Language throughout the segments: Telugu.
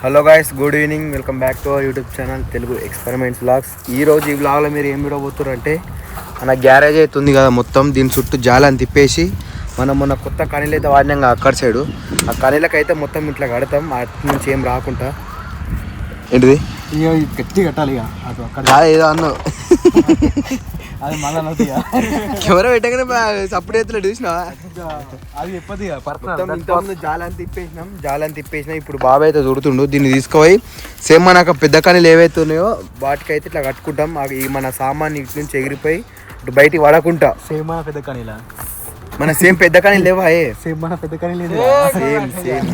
Hello guys, good evening. Welcome back to our YouTube channel Telugu experiments vlogs. ఈరోజు ఈ వ్లాగ్లో మీరు ఏం చూడబోతున్నారు అంటే, మన గ్యారేజ్ అయితే ఉంది కదా, మొత్తం దీని చుట్టూ జాలని తిప్పేసి మనం మొన్న కొత్త కనీలు అయితే వాడినాం అక్కడ సైడు. ఆ కనీలకు అయితే మొత్తం ఇట్లా కడతాం, అటు నుంచి ఏం రాకుండా. ఏంటిది గట్టి కట్టాలి ఏదో అన్నావు, అది మళ్ళీ కెమెరా పెట్టగానే సప్పుడు అయితే చూసినా అది చెప్పది. ఇంతకుముందు జాలని తిప్పేసినాం. ఇప్పుడు బాబాయ్ అయితే చూడుతుండు. దీన్ని తీసుకుపోయి సేమ్ మన పెద్ద కనీలు ఏవైతే ఉన్నాయో వాటికైతే ఇట్లా కట్టుకుంటాం. ఈ మన సామాన్ ఇటు నుంచి ఎగిరిపోయి ఇటు బయటికి పడకుండా. సేమ్ మన పెద్ద కనీలా? మన సేమ్ పెద్ద కనీలు లేవా? సేమ్ మన పెద్ద కనీలు సేమ్ సేమ్.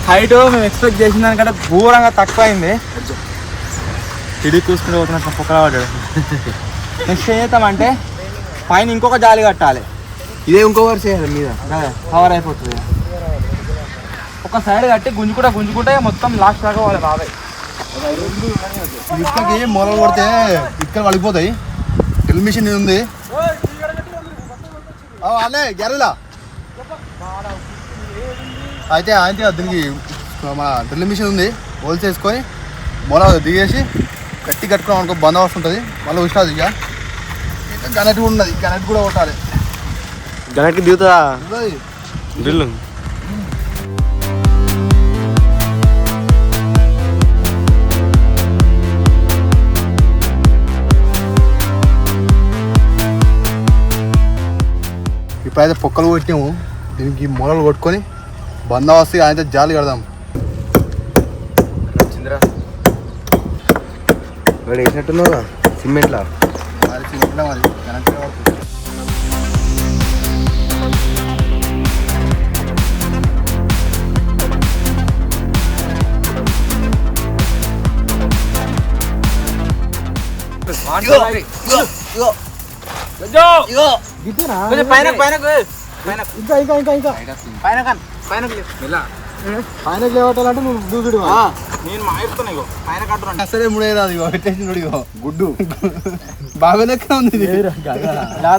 హైట్ మేము ఎక్స్పెక్ట్ చేసిన దానికంటే ఘోరంగా తక్కువ అయింది. తిరిగి చూసుకుంటూ పోతున్నట్టు పొక్కలా పడ్డాడు. నెక్స్ట్ ఏం చేద్దామంటే పైన ఇంకొక జాలి కట్టాలి. ఇదే ఇంకో వరుస చేయాలి మీద, కవర్ అయిపోతుంది. ఒక సైడ్ కట్టి గుంజుకుంటే మొత్తం లాస్ట్ దాకా పోవాలి బాబాయ్. ఇక్కడికి మొలలు కొడితే ఇక్కడ పడిపోతాయి. డ్రిల్ మిషన్ ఉంది అనే గ్యారేలా అయితే దీనికి మన డ్రిల్ మిషన్ ఉంది. హోల్స్ వేసుకొని మొల దిగేసి గట్టి కట్టుకున్నాం అనుకో, బందోబస్తు ఉంటుంది. మళ్ళీ ఉషాది ఇక గనెట్ కూడా ఉన్నది, గనెట్ కూడా కొట్టాలి. గనెట్కి దిగుతుందా డ్రిల్? ఇప్పుడైతే పొక్కలు కొట్టాము. దీనికి మొలలు కొట్టుకొని బందోబస్తు అయితే జాలి కడదాం. వాడు వేసినట్టున్నావుగా సిమెంట్లా. మరి సిమెంట్లో మరి కరెంట్ పడుతుంది. పైన లేవటాలంటే నువ్వు దూకుడు. నేను మాయిస్తున్నాయి పైన కట్టు అసలే ముడేది గుడ్డు బాగా లెక్క ఉంది.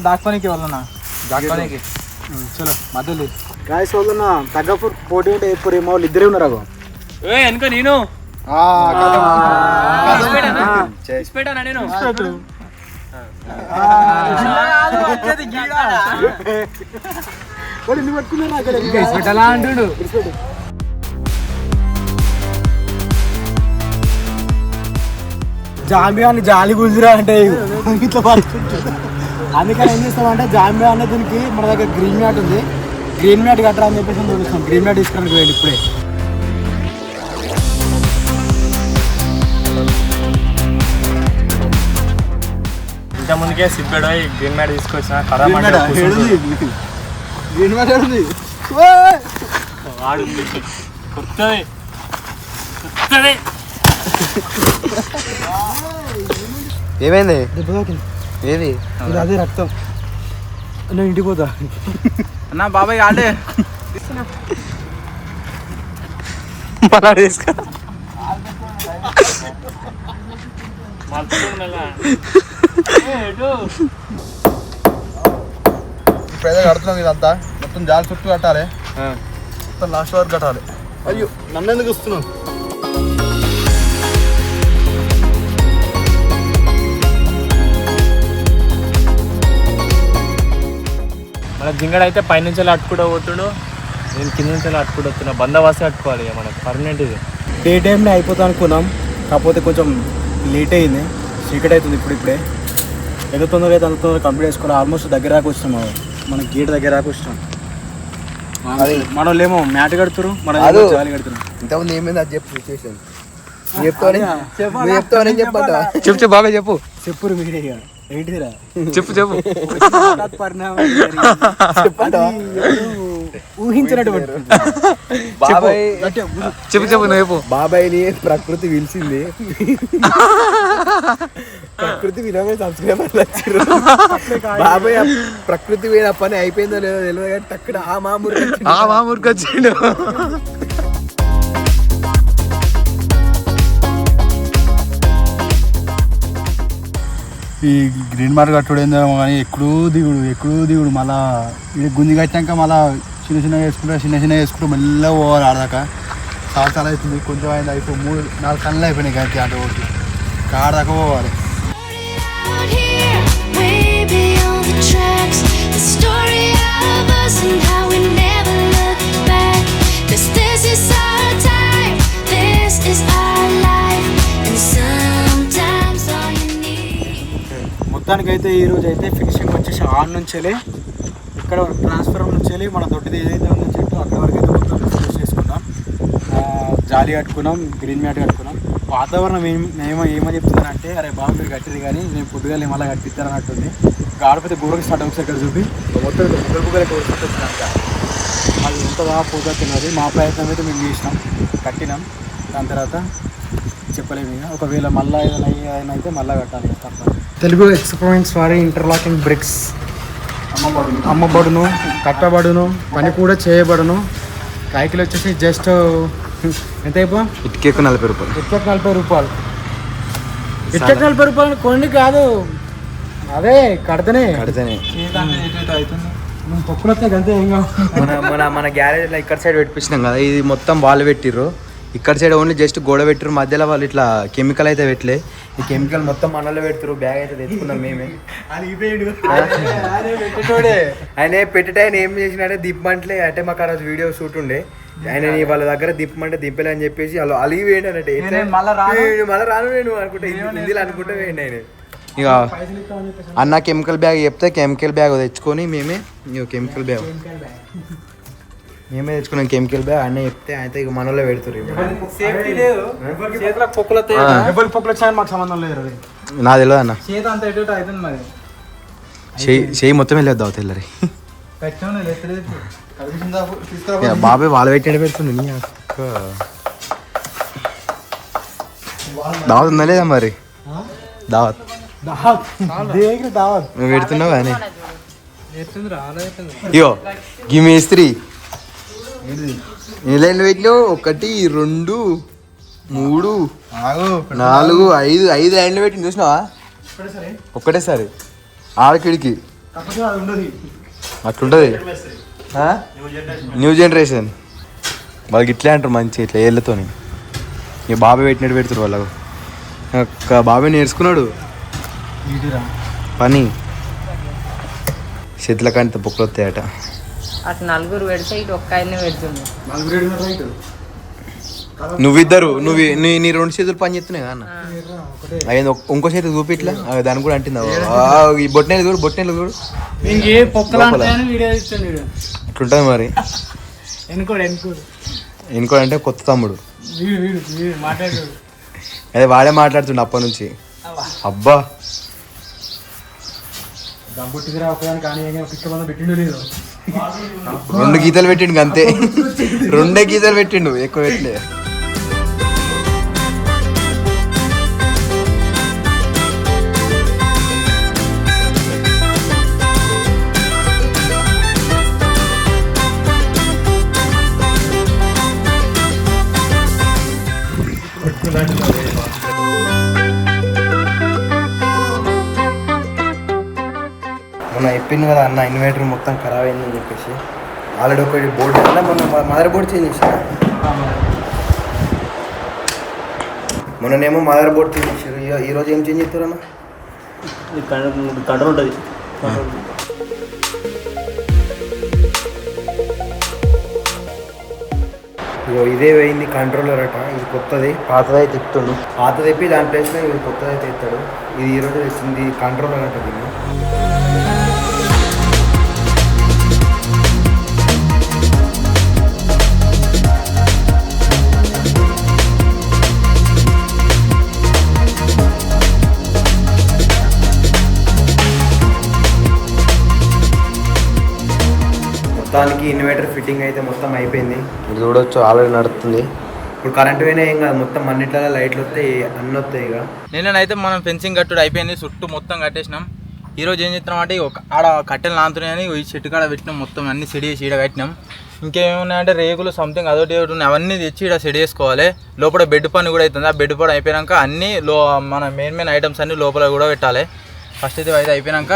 దాక్కోనికి వాళ్ళన్నా దాక్కోనికి చలో మధ్యలో గాయస్ వాళ్ళన్నా తగ్గ పోటీ ఉంటే ఎప్పుడు మా వాళ్ళు ఇద్దరే ఉన్నారు. వెనుక నేను అంటుడు. జాంబియాని జాలి గుంజురా అంటే ఇట్లా పడుతుంటుంది. అందుకని ఏం చేస్తామంటే జాంబియా అనే దీనికి మన దగ్గర గ్రీన్ మ్యాట్ ఉంది. గ్రీన్ మ్యాట్ కట్టరా అని చెప్పేసి చూపిస్తాం. గ్రీన్ మ్యాట్ తీసుకోవడానికి వెళ్ళి ఇప్పుడే ఇంత ముందుకే సిబ్బెడో గ్రీన్ మ్యాట్ తీసుకొచ్చిన కదా. గ్రీన్ మ్యాట్ ఏడుంది? కొత్తది ఏమైంది? దెబ్బ తాకింది. ఏది? అదే రక్తం. నేను ఇంటికి పోతా అన్నా. బాబాయ్ ఆడే మళ్ళా తీసుకు. ఇప్పుడైతే కడుతున్నాం. ఇదంతా మొత్తం జాలి చుట్టూ కట్టాలి. మొత్తం లాస్ట్ వరకు కట్టాలి. అయ్యో నన్ను ఎందుకు వస్తున్నావు? మన జింగడ అయితే పైనుంచి అట్టుకుంటూ పోతుడు, నేను కింద నుంచి అట్టుకుంటూ వస్తున్నా. బందోబస్తు కట్టుకోవాలి ఇక మనకు పర్మనెంట్. ఇది డే టైంలో అయిపోతా అనుకున్నాం, కాకపోతే కొంచెం లేట్ అయింది. చీకటి అవుతుంది ఇప్పుడే. ఎంత తొందరగా అయితే అంత తొందరగా కంప్లీట్ చేసుకోవాలి. ఆల్మోస్ట్ దగ్గర దాకా వచ్చినాం. మన గేట్ దగ్గర దాకా వచ్చినాం. అది మన వాళ్ళు ఏమో మ్యాట్ కడుతురు, మన జాలి కడుతున్నాం. ఇంతకుముందు ఏమైంది అది చెప్పు. సిచ్యువేషన్ చెప్పు బాబాయ్ చెప్పు. చెప్పురు మీరే ఏంటిదిరా? చెప్పు పరిణామం ఊహించినట్టు బాబాయ్ చెప్పు నువ్వు. బాబాయ్ని ప్రకృతి పిలిచింది. ప్రకృతి వినమే సబ్స్క్రైబర్లు వచ్చారు. బాబాయ్ ప్రకృతి వేరే పని అయిపోయిందో లేదో తెలియదు కానీ టక్కున ఆ మామూరికి వచ్చిండు. ఈ గ్రీన్ మార్క్ కట్టుడు ఏందో కానీ ఎక్కుడు దిగుడు మళ్ళా ఇది గుంజి కట్టాక మళ్ళా చిన్న వేసుకుంటూ మెల్లగా పోవాలి ఆడదాకా చాలా అవుతుంది. కొంచెం అయింది అయిపోయి 3-4 కళ్ళు అయిపోయినాయి కానీ అంటే ఒకటి ఆడదాకా పోవాలి. మొత్తానికైతే ఈరోజు అయితే ఫినిషింగ్ వచ్చేసి ఆన్ నుంచి ఇక్కడ ట్రాన్స్ఫర్ నుంచి మన దొడ్డిది ఏదైతే ఉందో చెట్టు అక్కడ వరకు అయితే మొత్తం ఫినిష్ చేసుకున్నాం. జాలి కట్టుకున్నాం, గ్రీన్ మ్యాట్ కట్టుకున్నాం. వాతావరణం ఏమని చెప్తున్నానంటే అరే బాబు మీరు కట్టింది కానీ నేను పొద్దుగా ఏమలా కట్టిస్తారన్నట్టుంది. ఆడపోతే గోడకి స్టార్ట్ అవుతుంది ఇక్కడ చూపి మొత్తం బుగ్గలకి వచ్చినాక అది ఎంత బాగా పోతున్నది. మా ప్రయత్నం అయితే మేము చేసినాం, కట్టినాం. దాని తర్వాత చెప్పలేము ఇక ఒకవేళ మళ్ళీ ఏదైనా అయితే మళ్ళీ కట్టాలి తప్ప. తెలుగు ఎక్స్పెరిమెంట్స్ వారి ఇంటర్లాకింగ్ బ్రిక్స్ అమ్మబడును, కట్టబడును, పని కూడా చేయబడును. కాయకిలు వచ్చేసి జస్ట్ ఎంత అయిపో ఇటుకేకు 40 రూపాయలు. ఇటుకేకు 40 రూపాయలు. ఇటుకేకు 40 రూపాయలు కొన్ని కాదు, అదే కడితేనే పొక్కులు వస్తాయి అంతే. ఏం కాదు. మన గ్యారేజ్లో ఇక్కడ సైడ్ పెట్టించినాం కదా, ఇది మొత్తం వాళ్ళు పెట్టిర్రు. ఇక్కడ సైడ్ ఓన్లీ జస్ట్ గోడ పెట్టిరు, మధ్యలో వాళ్ళు ఇట్లా కెమికల్ అయితే పెట్టలే. ఈ కెమికల్ మొత్తం మనలో పెడతారు. బ్యాగ్ అయితే తెచ్చుకున్నాం మేమే. ఆయన పెట్టేట ఆయన ఏం చేసినాడే దిప్పమంటలే అంటే మాకు ఆ రోజు వీడియో షూట్ ఉండే. ఆయన వాళ్ళ దగ్గర దిప్పమంటే దింపలే అని చెప్పేసి వాళ్ళు అలిగి వేయండి అన్నట్టు మళ్ళీ రాను నేను అనుకుంటా హిందీలో అనుకుంటా వేయండి ఆయన. ఇక అన్న కెమికల్ బ్యాగ్ చెప్తే కెమికల్ బ్యాగ్ తెచ్చుకొని మేమే కెమికల్ బ్యాగ్ తెచ్చుకున్నాం. కెమికల్ బ్యాగ్ అన్నీ చెప్తే అయితే ఇక మనలో పెడుతున్నారు. మాకు సంబంధం లేదు. నా తెలియదు అన్న మరి చెయ్యి మొత్తం వెళ్ళేద్దాం తెల్లరి బాబాయ్ వాళ్ళు పెట్టాడు పెడుతుంది. నీ అక్క దావత్ ఉందా లేదా మరి? దావత్ నువ్వు పెడుతున్నావు కానీ ఇయో గి మేస్త్రి ఎన్ని లైన్లు పెట్టినావు? 1 2 3 4 5 లైన్లు పెట్టి చూసినావా? ఒక్కటేసారి ఆడకిడికి అట్లుంటది. న్యూ జనరేషన్ వాళ్ళకి ఇట్లే అంటారు మంచి ఇట్లా ఏళ్ళతోని. ఇక బాబాయ్ పెట్టినట్టు పెడుతురు వాళ్ళకు. బాబాయ్ నేర్చుకున్నాడు పని. చేతుల కంటే పొక్కులు వస్తాయట. అటు 4 పెడితే ఇటు ఒక్క ఆయనే పెడుతుంది. నువ్విద్దరు నీ 2 చేతులు పని చేస్తున్నాయి కదా అన్న. అయ్యింది ఇంకో చేతి చూపి ఇట్లా దాన్ని కూడా అంటుంది. ఈ బొట్టనేలు చూడు అట్లుంటుంది మరి. ఎన్నుకోడు అంటే కొత్త తమ్ముడు. అదే వాడే మాట్లాడుతుండే అప్పటి నుంచి. అబ్బా 2 గీతలు పెట్టిండు అంతే. 2 గీతలు పెట్టిండు, ఎక్కువ పెట్టలే. మొన్న చెప్పింది కదా అన్న ఇన్వర్టర్ మొత్తం ఖరాబ్ అయిందని చెప్పేసి. ఆల్రెడీ ఒకటి బోర్డు అన్న మొన్న మదర్ బోర్డ్ చేంజ్ చేశారు. మొన్ననేమో మదర్ బోర్డ్ చేంజ్ చేశారు. ఈరోజు ఏం చేంజ్ చేస్తారు అన్న? కంట్రోల్ ఉంటుంది. ఇదే పోయింది కంట్రోలర్ అట. ఇది కొత్తది, పాతదై తిప్పుతుండు. పాత తెప్పి దాని ప్లేస్లో ఇది కొత్తదైతే తెస్తాడు. ఇది ఈరోజు తెచ్చింది కంట్రోలర్ అట. దీన్ని మొత్తానికి ఇన్వర్టర్ ఫిట్టింగ్ అయితే మొత్తం అయిపోయింది. మీరు చూడవచ్చు ఆల్రెడీ నడుస్తుంది. ఇప్పుడు కరెంట్ పోయినా ఏం కాదు, మొత్తం అన్నిట్లలో లైట్లు వస్తాయి, అన్నీ వస్తాయి. ఇక నిన్ననైతే మనం ఫెన్సింగ్ కట్టుడు అయిపోయింది, చుట్టూ మొత్తం కట్టేసినాం. ఈరోజు ఏం చేస్తున్నాం అంటే ఆడ కట్టెలు నానుతున్నాయని ఈ చెట్టు కాడ పెట్టినాం. మొత్తం అన్ని సెడి చేసి ఈడ కట్టినాం. ఇంకేమున్నాయంటే రేకులు సంథింగ్ అదొకటి ఉన్నాయి, అవన్నీ తెచ్చి ఇక్కడ సెడి చేసుకోవాలి. లోపల బెడ్ పని కూడా అవుతుంది. ఆ బెడ్ పని అయిపోయాక అన్నీ మన మెయిన్ ఐటమ్స్ అన్నీ లోపల కూడా పెట్టాలి. ఫస్ట్ అయితే అయితే అయిపోయినాక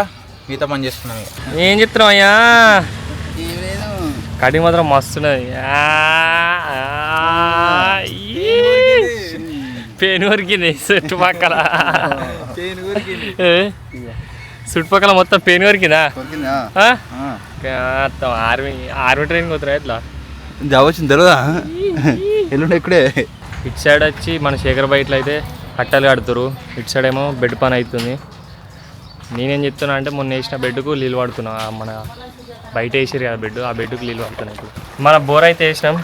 మిగతా పని చేసుకున్నాం ఇక. ఏం చెప్తున్నావు అయ్యా కటింగ్ మాత్రం మస్తున్నది పెయిన్ వరికింది చుట్టుపక్కల చుట్టుపక్కల మొత్తం పెయిన్ వరికిందా ఆర్మీ ట్రైనింగ్ పోతున్నా ఎట్లా జాబొచ్చింది తెలియదా ఎల్లుండి ఇక్కడే ఇటు సైడ్ వచ్చి మన శేఖర్ బయటలో అయితే కట్టలు కడుతురు, ఇటు సైడ్ ఏమో బెడ్ పని అవుతుంది. నేనేం చెప్తున్నా అంటే మొన్న వేసిన బెడ్కు నీళ్ళు పడుతున్నా, మన బయట వేసారు కదా బెడ్, ఆ బెడ్కు నీళ్ళు పడుతున్నాయి. ఇప్పుడు మన బోర్ అయితే వేసినాం,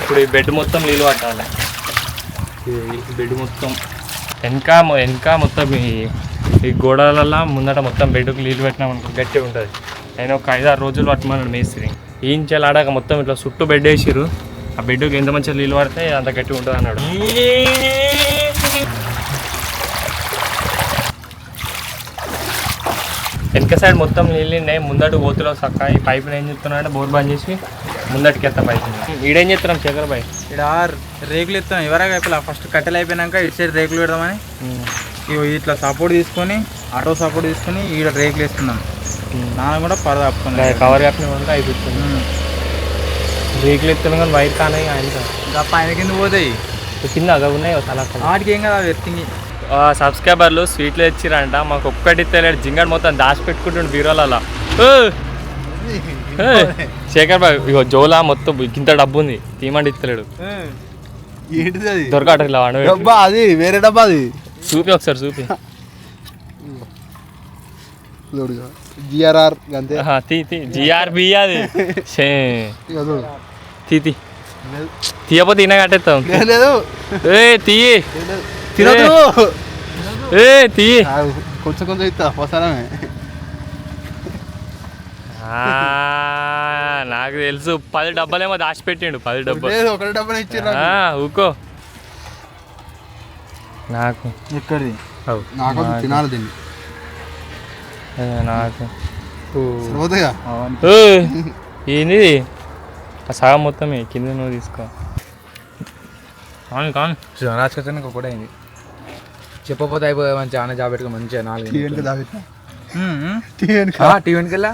ఇప్పుడు ఈ బెడ్ మొత్తం నీళ్ళు పట్టాలి. ఈ బెడ్ మొత్తం వెనక మొత్తం ఈ గోడలల్లో ముందట మొత్తం బెడ్కు నీళ్ళు పెట్టినాం అనుకో గట్టిగా ఉంటుంది. నేను ఒక 5-6 రోజులు పట్టమన్నాడు మేస్త్రి. ఏం చేయాలాడాక మొత్తం ఇట్లా చుట్టూ బెడ్ వేసారు, ఆ బెడ్కి ఎంత మంచిగా నీళ్ళు పడితే అంత గట్టిగా ఉంటుంది అన్నాడు. వెనక సైడ్ మొత్తం నీళ్ళు ఉన్నాయి, ముందట పోతులో చక్క ఈ పైపుని ఏం చెప్తున్నా అంటే బోర్ బంద్ చేసి ముందటికి ఎత్తా పైపు. ఈడేం చెప్తున్నాం శేఖర్ బాయ్? ఇక్కడ రేకులు ఎత్తున్నాం, ఎవరైనా అయిపోయి ఫస్ట్ కట్టెలు అయిపోయినాక ఇటు సైడ్ రేకులు పెడదామని ఇట్లా సపోర్ట్ తీసుకొని ఆటో సపోర్ట్ తీసుకొని ఈడ రేకులు వేస్తున్నాం. నాన్న కూడా పరద ఆపుకున్నాం, కవర్ కప్పిన అయిపోతుంది. రేకులు ఎత్తున్నాం కానీ వైర్ కానీ ఆయన పైన కింద పోతాయి, కింద అగా ఉన్నాయి అలా వాటికి ఏం కదా ఎత్తింగి. సబ్స్క్రైబర్లు స్వీట్లు తెచ్చిరంట, మాకు ఒక్కటి తెలియదు. జింగడ్ మొత్తం దాచి పెట్టుకుంటుండు బీరోలలో. శేఖర్ బాయ్ ఇగో జోలా మొత్తం ఇంత డబ్బు ఉంది, తీమండి ఇస్తలేడు. ఏంటిది అది? దొరకట ఇలా డబ్బా అది, వేరే డబ్బా అది. చూపి ఒకసారి చూపి. జిఆర్ఆర్ అంతే. జిఆర్బి అది తీ లేదు తీయపోతే తిన కట్టేస్తాం. లేదు తీయి తినదు, తీయి కొంచెం కొంచెం ఇస్తా వస్తానే. నాకు తెలుసు 10 డబ్బాలేమో దాచిపెట్టిండు. 10 డబ్బాలు లేదు, ఒకటి డబ్బా ఇచ్చారు. ఊకో నాకు ఎక్కడిది నాకు తినాలి దీన్ని నాకు సరిపోతాయిగా. ఏంది ఆ సగం మొత్తమే కింద నువ్వు తీసుకో. కాను కాను రాజకీయ కూడా అయింది, చెప్పకపోతే అయిపోయి మంచిగా ఆన జాబ్ పెట్టుకో మంచిగా 4 టీ వెనుకల్లా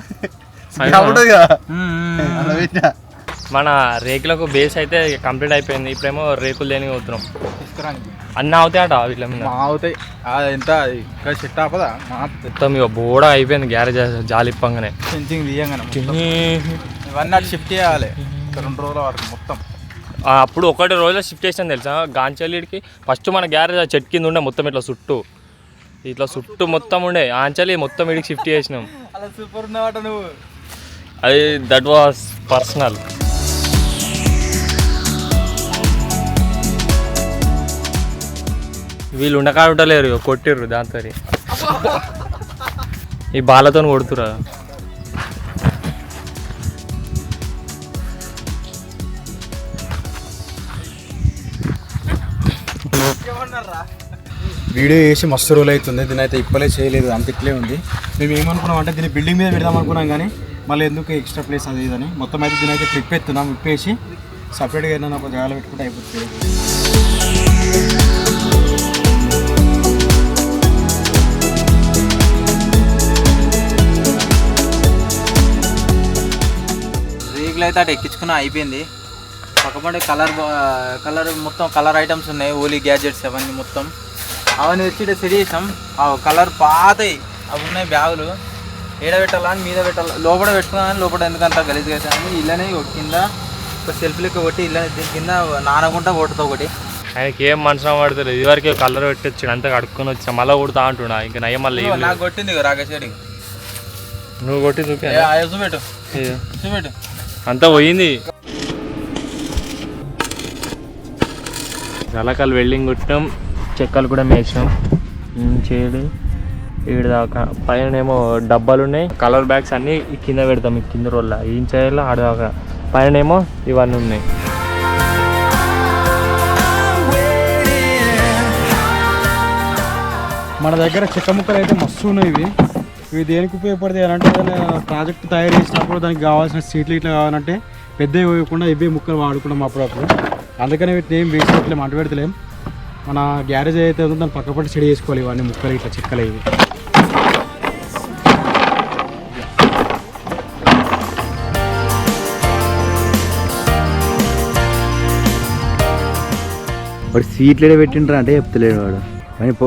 మన రేకులకు బేస్ అయితే కంప్లీట్ అయిపోయింది. ఇప్పుడేమో రేకులు లేని పోతున్నాం. అన్నీ అవుతాయి అట వీటిలో మీద అవుతాయి. ఎంత ఇక్కడ చెట్టు ఆపదా మొత్తం ఇక బోడ అయిపోయింది. గ్యారేజ్ జాలిప్పంగానే ఫెన్సింగ్ తీయంగానే ఇవన్నీ అటు షిఫ్ట్ చేయాలి 2 రోజుల వరకు మొత్తం. అప్పుడు 1 రోజులో షిఫ్ట్ చేసాను తెలుసా గాంచల్లిడికి. ఫస్ట్ మన గ్యారేజ్ ఆ చెట్టు కింద ఉండే మొత్తం ఇట్లా చుట్టూ మొత్తం ఉండే ఆంచలి మొత్తం ఇడికి షిఫ్ట్ చేసినాం. అలా సూపర్ ఉన్నావట నువ్వు. అది దట్ వాస్ పర్సనల్. వీళ్ళు ఉండలేరు, కొట్టిర్రు దాంతో. ఈ బాలతో కొడుతురా. వీడియో చేసి మస్తు రోజులు అవుతుంది, దీని అయితే ఇప్పలే చేయలేదు, అంత ఇట్లే ఉంది. మేము ఏమనుకున్నాం అంటే దీన్ని బిల్డింగ్ మీద పెడదాం అనుకున్నాం, కానీ మళ్ళీ ఎందుకు ఎక్స్ట్రా ప్లేస్ అది ఇదని మొత్తం అయితే దీని అయితే ట్రిప్ ఎత్తున్నాం. విప్పేసి సపరేట్గా ఏదైనా ఒక జాగాలో పెట్టుకుంటే అయిపోతుంది. రేకులు అయితే అటు ఎక్కించుకున్నా అయిపోయింది. పక్కపంటే కలర్ మొత్తం కలర్ ఐటమ్స్ ఉన్నాయి, ఓలీ గ్యాజెట్స్ అవన్నీ మొత్తం అవన్నీ తెచ్చి ఇటు సెట్ చేసాం. కలర్ పాతయి అవి ఉన్నాయి బ్యాగులు. ఏడ పెట్టాలా అని మీద పెట్టాలా, లోపల పెట్టుకున్నాను. లోపల ఎందుకంత గలీజ్ చేశాను. ఇళ్ళనే కింద ఒక సెల్ఫ్ లెక్క కొట్టి ఇళ్ళని కింద నానకుండా కొడుతా ఒకటి. ఆయనకి ఏం మనసు పడుతుంది. ఇదివరకే కలర్ పెట్టి అంతా కడుక్కొని వచ్చా మళ్ళీ కొడుతా అంటున్నా. ఇంకా నయ్య మళ్ళీ నాకు కొట్టింది రాకేష్ గారికి. నువ్వు కొట్టి చూపి చూపెట్టు అంతా పోయింది. గలకాలు వెల్డింగ్ కొట్టినాం, చెక్కలు కూడా మేసినాం. చేయడు ఈడు దాకా పైన ఏమో డబ్బాలు ఉన్నాయి, కలర్ బ్యాగ్స్ అన్నీ కింద పెడతాం. ఈ కింద రోళ్ళ ఏం చేయాలో ఆడదాకా పైన ఏమో ఇవన్నీ ఉన్నాయి. మన దగ్గర చెక్క ముక్కలు అయితే మస్తు ఉన్నాయి. ఇవి దేనికి ఉపయోగపడతాయి అని అంటే ఏదైనా ప్రాజెక్ట్ తయారు చేసినప్పుడు దానికి కావాల్సిన సీట్లు ఇట్లా కావాలంటే పెద్దవి పోయకుండా ఇవే ముక్కలు వాడుకున్నాం అప్పుడప్పుడు. అందుకని వీటిని ఏం వేస్ట్ పెట్టలేము, అంటు పెడతలేం. మన గ్యారేజ్ అయితే ఉందో దాన్ని పక్కపట్టి సెడి చేసుకోవాలి. ఇవన్నీ ముక్కలు ఇట్లా చెక్కలు ఇవి వాడు స్వీట్లు పెట్టిండ్రా అంటే చెప్తలేడు వాడు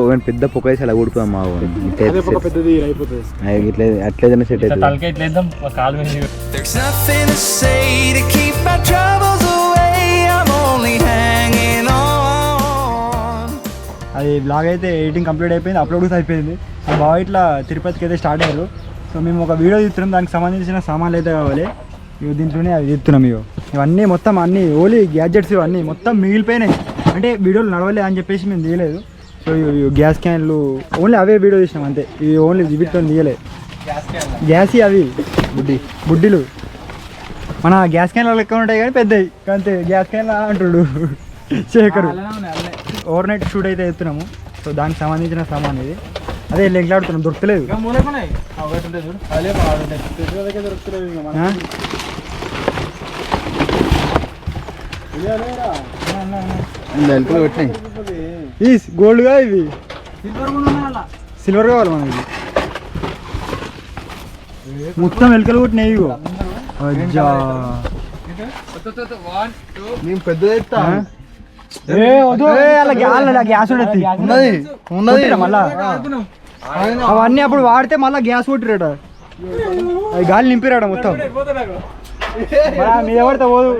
వాడిని పెద్ద పొకేసి అలా ఊడిపోయాం మా వాడు అదే ఒక పెద్దది అయిపోతుంది. ఇట్లా అట్లేదన్నా సెట్ అవుతుంది. తలకే ఇట్లేద్దాం కాలు మీద There's nothing to say to keep my troubles away. I'm only hanging on. అది బ్లాగ్ అయితే ఎడిటింగ్ కంప్లీట్ అయిపోయింది, అప్లోడ్ కూడా అయిపోయింది. సో బాగా ఇట్లా తిరుపతికి అయితే స్టార్ట్ అయ్యారు. సో మేము ఒక వీడియో తీస్తున్నాం, దానికి సంబంధించిన సామాన్లు అయితే కావాలి. ఇవి దీంట్లోనే అవి తీస్తున్నాం. ఇవన్నీ మొత్తం అన్నీ ఓన్లీ గ్యాడ్జెట్స్ ఇవన్నీ మొత్తం మిగిలిపోయినాయి. అంటే వీడియోలు నడవలే అని చెప్పేసి మేము తీయలేదు. సో గ్యాస్ క్యాన్లు ఓన్లీ అవే వీడియో తీసినాం అంతే. ఇవి ఓన్లీ వీటితో తీయలేదు. గ్యాస్ అవి బుడ్డీలు మన గ్యాస్ క్యాన్లు లెక్క ఉంటాయి కానీ పెద్దవి అంతే. గ్యాస్ క్యాన్లు అంటుడు శేఖరు. ఓవర్ నైట్ షూట్ అయితే ఎత్తున్నాము. సో దానికి సంబంధించిన సామాన్ ఇది. అదే లెంకలాడుతున్నాం, దొరకలేదు. ఈ గోల్డ్గా ఇవి సిల్వర్ కావాలి మనకి. మొత్తం ఎలుకలు కొట్టినాయి. ఇగో మేము పెద్దది ఎత్తా అలా గ్యాస్ ఉన్నది మళ్ళా అవన్నీ అప్పుడు వాడితే మళ్ళీ గ్యాస్ కొట్టిరాడ, అది గాలి నింపిరాడ మొత్తం. మీద పడితే పోదు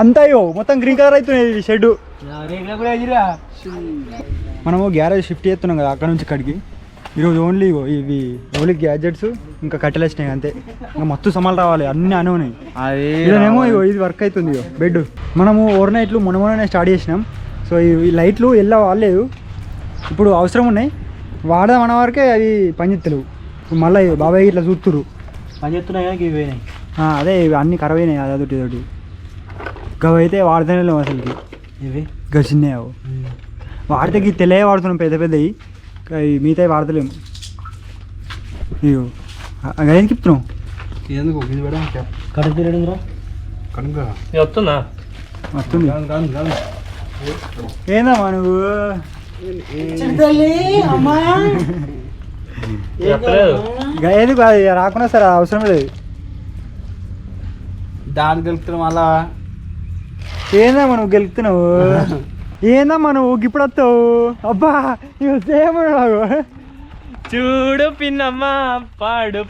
అంతా. ఇగో మొత్తం గ్రీన్ కలర్ అవుతున్నాయి షెడ్. మనము గ్యారేజ్ షిఫ్ట్ చేస్తున్నాం కదా అక్కడ నుంచి ఇక్కడికి. ఈరోజు ఓన్లీ ఇవి ఓన్లీ గ్యాడ్జెట్స్ ఇంకా కట్టెలు వచ్చినాయి అంతే. ఇంకా మొత్తం సమాలు రావాలి, అన్నీ అనే ఉన్నాయి. ఇదేమో ఇది వర్క్ అవుతుంది. బెడ్ మనము ఓవర్ నైట్లు మొన్ననే స్టార్ట్ చేసినాం. సో ఈ లైట్లు ఎల్ల వాడలేదు, ఇప్పుడు అవసరం ఉన్నాయి. వాడదాం అన్న వరకే అవి పనిచేస్తలేవు. మళ్ళీ బాబాయ్ ఇట్లా చూస్తురు పనిచేస్తున్నాయి కానీ ఇవి పోయినాయి. అదే ఇవి అన్నీ ఖరాబ్ అయినాయి. అదొకటి ఇదొకటి గవి అయితే వాడితేనే లేవు అసలుకి. ఇవి గచ్చిన్నాయి వాడితే తెలియ వాడుతున్నాం పెద్ద పెద్దవి, మిగతా వాడతలేము. ఇగో గదేం తిప్పుతున్నాం ఎందుకు కరెంట్ వస్తుందా? వస్తుంది. ఏందమ్మా నువ్వు ఎందుకు అది రాకుండా సరే అవసరం లేదు. దానికి గెలుపుతున్నాం అలా. ఏందమ్మా నువ్వు గెలుపుతున్నావు? ఏందమ్మా నువ్వు ఇప్పుడు వస్తావు? అబ్బా సేమన్నావు. చూడు పిన్నమ్మ పాడు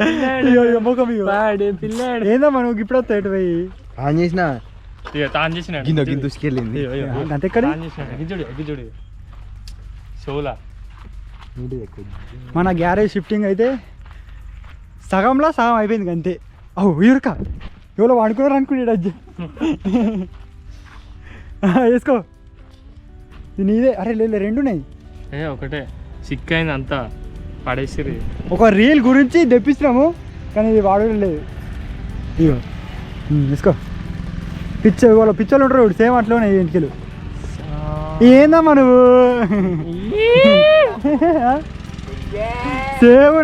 ముఖం పాడు పిల్లాడు. ఏందమ్మా నువ్వు ఇప్పుడు వస్తావు? ఎటు పోయి ఆన్ చేసిన తాను చేసిన దూసుకెళ్ళింది అంతెక్కడ చూడు షోలా. మన గ్యారేజ్ షిఫ్టింగ్ అయితే సగంలో సగం అయిపోయింది అంతే. అవు ఇరుక ఎవరో వాడుకున్నారు అనుకున్నాడు అజ్జి. వేసుకో నీదే. అరే లేదు రెండు ఉన్నాయి. ఒకటే సిక్ అయింది అంతా పడేసిరి. ఒక రీల్ గురించి తెప్పిస్తున్నాము కానీ ఇది వాడడం లేదు. ఇగో వేసుకో. పిచ్చోళ్ళు ఉంటారు సేమ్ అట్లా ఉన్నాయి ఇంటికెళ్ళు. ఏందమ్మా నువ్వు సేమ్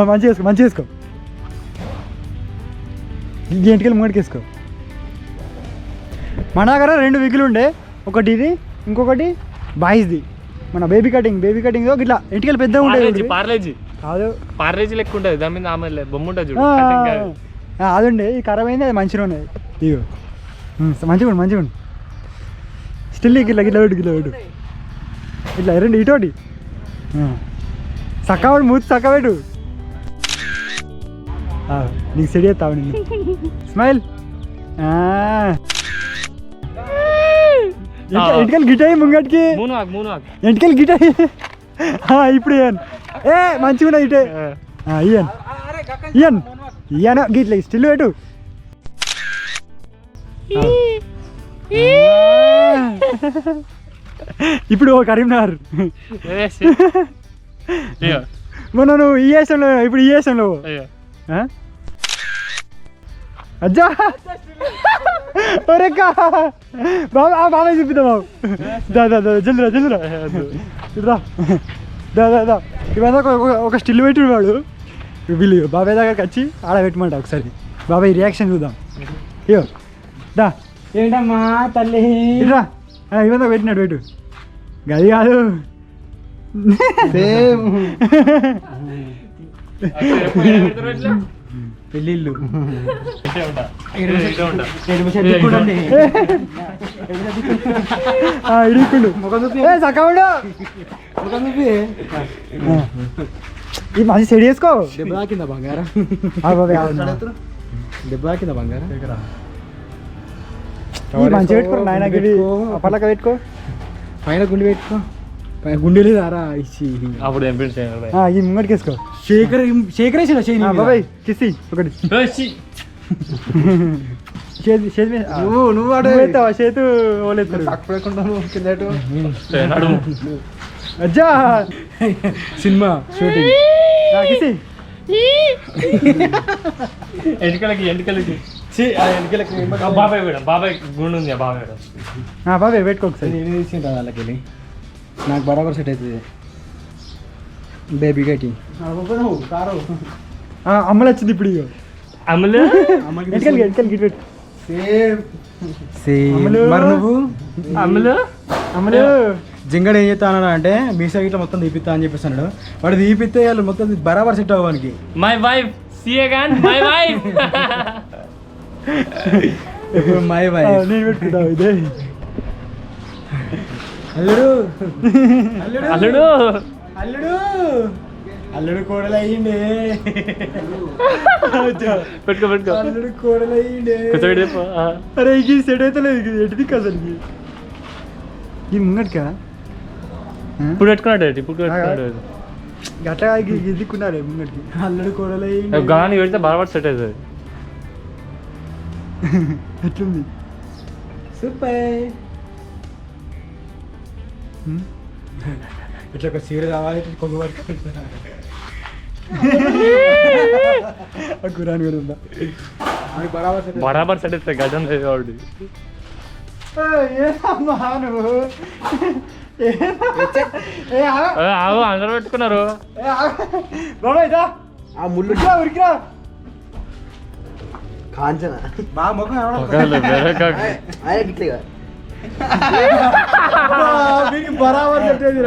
మంచిగా వేసుకో మంచిగా వేసుకో. ఇంటికెళ్ళి ముంగడికి వేసుకో. మన దగ్గర రెండు విగ్గులు ఉండే, ఒకటి ఇది ఇంకొకటి బాయ్స్ది. మన బేబీ కటింగ్ ఇట్లా ఇంటికెళ్ళి పెద్ద ఉంటుంది. పార్లేజీ కాదు పార్లేజీ లెక్క ఉంటుంది, దాని మీద ఆమె బొమ్మ ఉంటుంది చూడు. అది ఉండే ఇది ఖరాబ్ అయింది, అది మంచిగా ఉన్నది. ఇగో మంచిగా ఉండు స్టిల్ గిట్లా పెట్టు ఇట్లా రెండు ఇటోటి చక్కవాడు మూతి చక్కబెట్టు. నీకు సెడి చేస్తావు నిన్ను. స్మైల్. ఎంటికలు గిటాయి ముంగటికి, ఎంటికలు గిటాయి. ఇప్పుడు ఇయన్ మంచిగా ఉన్నాయి ఇటే. ఇయన్ గిట్ల స్టిల్ పెట్టు. ఇప్పుడు కరీంనగర్ మొన్న నువ్వు ఈ వేసంలో, ఇప్పుడు ఈ వేసంలో అజ్జా ఒరేకా బాబాయ్ చూపిద్దాం బాబు. జల్దిరా దా ఇవన్నీ ఒక స్టిల్ పెట్టి వాడు. వీళ్ళు బాబాయ్ దగ్గరికి వచ్చి ఆడ పెట్టమంట ఒకసారి. బాబాయ్ రియాక్షన్ చూద్దాం. ఇయో దా. ఏంటమ్మా తల్లి రా ఇవన్నీ పెట్టినాడు పెట్టు. గది కాదు పెళ్ళిళ్ళు ఈ మంచి సెట్ చేసుకో. దెబ్బ తాకిందా బంగారం? దెబ్బ తాకిందా బంగారం? మంచిగా పెట్టుకో నాయన, అప్పట్లక పెట్టుకో, పైన గుండె పెట్టుకో. పైన గుండె లేదారా ఇచ్చి అప్పుడు ఏం ఈ ముంగడికి వేసుకో. శేఖరేసిన బాబాయ్ కిసి ఒకటి. నువ్వు అడుగుతావా? చేతు ఓలేస్తారు అజ్జా. సినిమా షూటింగ్ కిసి ఎంటికలకి బాబాయ్ కూడా బాబాయ్ గుండు ఉంది బాబాయ్ బాబాయ్ పెట్టుకో ఒకసారి. నేను తీసుకుంటా వాళ్ళకి వెళ్ళి, నాకు బరాబర్ సెట్ అవుతుంది. బేబీ గట్టి అమ్మలు వచ్చింది ఇప్పుడు. ఇక అమలు ఎట్కెళ్ళి గిట్ పెట్టు. మరి నువ్వు అమలు అమ్మలు జింగడు ఏం చేస్తాను అంటే మీసా ఇట్లా మొత్తం తీపిస్తా అని చెప్పేస్తున్నాడు. వాడు తీపిస్తే వాళ్ళు మొత్తం బరాబర్ సెట్ అవ్వడానికి. My wife CA gone my wife ఇప్పుడు మై వైఫ్ నేను పెట్టుకుంటావు ఇదే. అల్లుడు అల్లుడు అల్లుడు అల్లుడు కోడలు అయ్యిండే. పెట్టుకో పెట్టుకో అల్లుడు కోడలు అయ్యిండే. అరే ఇది సెట్ అయితే లేదు. ఎటుది అసలు ఈ ముంగడికా ఇప్పుడు పెట్టుకున్నాడు ఇప్పుడు పెట్టుకున్నాడు గట్లా గిద్దుకున్నాడే ముంగడికి. అల్లుడు కోడలు అయ్యిండే. గాని పెడితే బరాబర్ సెట్ అవుతుంది. ఎట్లుంది? సూపర్. ఇట్లా ఒక చీర కావాలి కొంగు పట్టుకుంటున్నా. కురాని కూడా ఉందా? బరాబర్ సెట్ బరాబర్ సెట్ అవుతుంది గజం లేదు వాడు. అందరూ పెట్టుకున్నారు. బాబాయ్ ఆ ముళ్ళు ఉరికిరా. కాంచన బాగా ముఖం గిట్లే బరాబర్ సెట్ అయింది.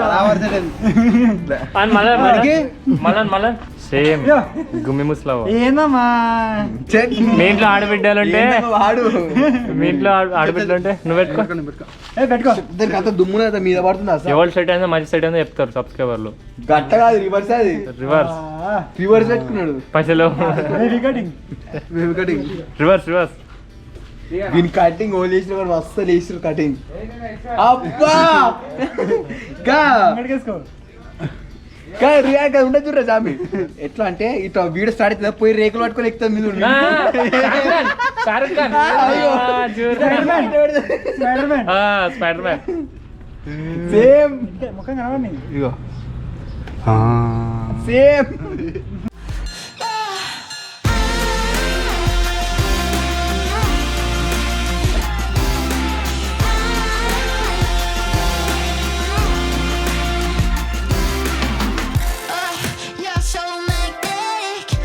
మళ్ళా సేమ్ గుమ్మి ముస్లావా ఏందమ్మా మీ ఇంట్లో ఆడబిడ్డాలంటే మీ ఇంట్లో ఆడబిడ్డలుంటే నువ్వు పెట్టుకో పెట్టుకో. దానికి అంత దుమ్ము మీద పడుతుంది. ఎవరు సెట్ అయిందో మంచి సెట్ అయిందో చెప్తారు సబ్స్క్రైబర్లు. గట్ట కాదు రివర్స్. అది రివర్స్ రివర్స్ పెట్టుకున్నాడు పైసలు. రివర్స్ రివర్స్ దీని కటింగ్ ఓ లేచిన వాడు మస్తు లేచిన కటింగ్. అబ్బా రియాక్ట్ ఉండదు చూడరా జామి. ఎట్లా అంటే ఇట్లా వీడియో స్టార్ట్ అవుతుందా పోయి రేకులు పట్టుకొని ఎక్కుతుంది మీద స్పైడర్ మ్యాన్ సేమ్ ముఖం కనబడి. ఇగో సేమ్